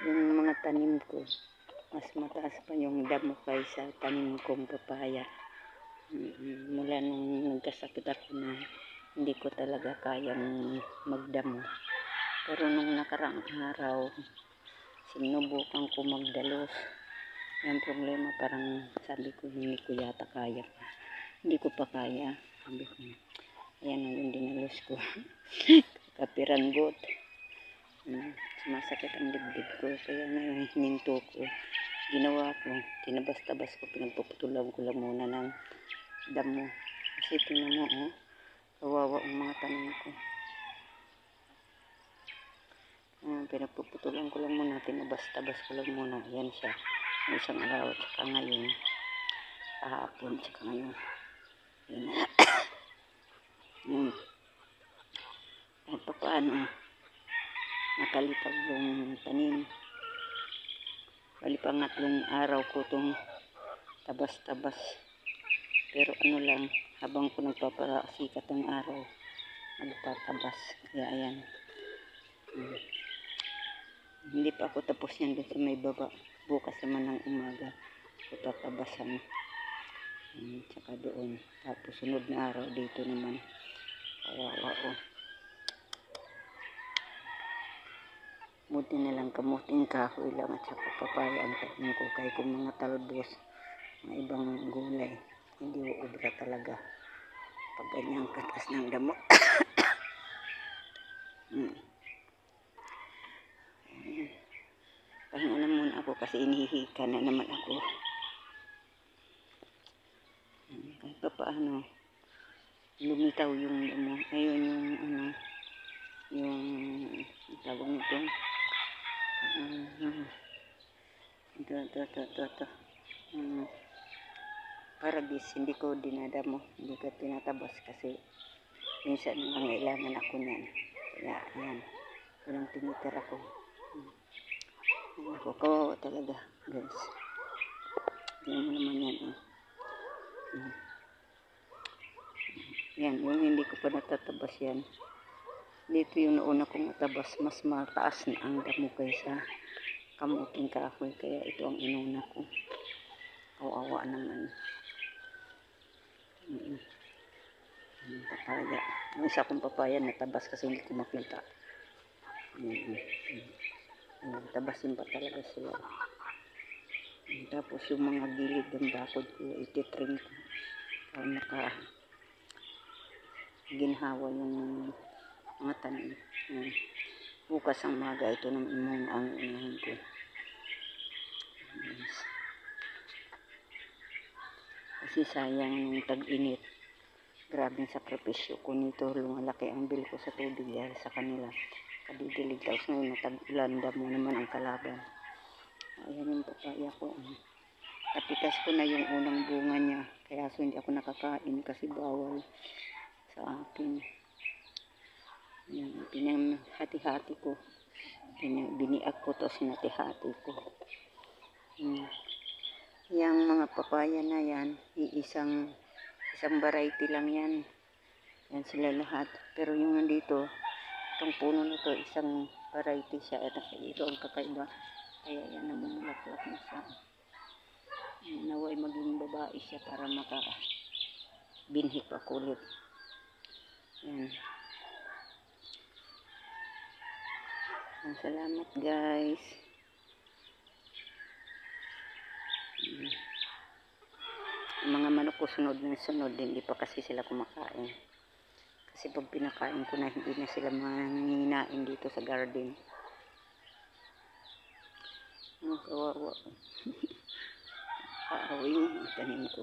Yung mga tanim ko, mas mataas pa yung damo kaysa tanim kong papaya. Mula nung nagkasakit ako na hindi ko talaga kayang magdamo. Pero nung nakaraang araw, sinubukan ko magdalos. Yung problema parang sabi ko hindi ko yata kaya pa. Hindi ko pa kaya. Sabi ko, ayan ang yung dinalos ko. Kapiranggot. Sumasakit ang dibdib ko. Kaya na hininto ko. Ginawa ko, tinabas-tabas ko, pinagpuputulan ko lang muna ng damo. Kasi tingnan mo, oh, kawawa ang mga tanim ko. Pinagpuputulan ko lang muna, tinabas-tabas ko lang muna. Yan siya. Ang isang araw, tsaka ngayon. Kahapon, tsaka ngayon. Yan. Kahit pa paano, nakalipag yung tanim. Bali pangatlong araw ko itong tabas-tabas. Pero ano lang, habang ko nagpapasikat ng araw, nagpatabas. Kaya ayan. Hindi pa ako tapos yan doon sa may baba. Bukas naman ng umaga, ko tatabasan. Tsaka doon. Tapos sunod na araw dito naman. Kawawa o. Buti na lang kamuting kahoy lang at saka papaya ang tanim ko. Kaya kung mga talbos, mga ibang gulay, hindi uubra talaga. Pag ganyang katas ng damo. Pahinga na muna ako kasi inihika na naman ako. Kahit pa paano, lumitaw yung damo. Ayun yung ano, yung tawag nito. Ito. Paragis, hindi ko dinadamo, hindi ko tinatabas kasi minsan nangailangan ako niyan. Kaya ayan, walang tinitira ko. Ako, kawawa talaga, guys. Tingnan mo naman yan, eh. Yan, yung hindi ko pa natatabas yan. Dito yung nauna kong natabas, mas mataas na ang damo kaysa kamuting kahoy. Kaya ito ang inuna ko. Kawawa naman. Papaya. Ang isa kong papaya natabas kasi hindi ko makita. Tabasin pa talaga sila. Tapos yung mga gilid ng bakod ko, ititrim ko. Para ginhawa yung mga tanim. Bukas ang maga, ito naman ang inahin ko. Kasi sayang yung tag-init. Grabing sakripisyo ko nito. Lumalaki ang bill ko sa tubig dahil sa kanila. Kadidilig. Tapos ngayon natag-ulan, damo naman ang kalaban. Ayan yung papaya ko. Napitas ko na yung unang bunga niya. Kaya so hindi ako nakakain kasi bawal sa akin. Pinahati-hati ko. Biniag ko to, sinati-hati ko. Yang mga papaya na yan, isang variety lang yan. Yan sila lahat. Pero yung nandito, itong puno nito, isang variety siya. Ito ang kakaiba. Kaya yan, namumulaklak na siya. Naway maging babae siya para makabinhi pa kulit. Yan. Salamat guys. Mga manok ko sunod din, hindi pa kasi sila kumakain. Kasi pag pinakain ko na, hindi na sila manginginain dito sa garden. Kawawa. Kaaway yung tanim ko.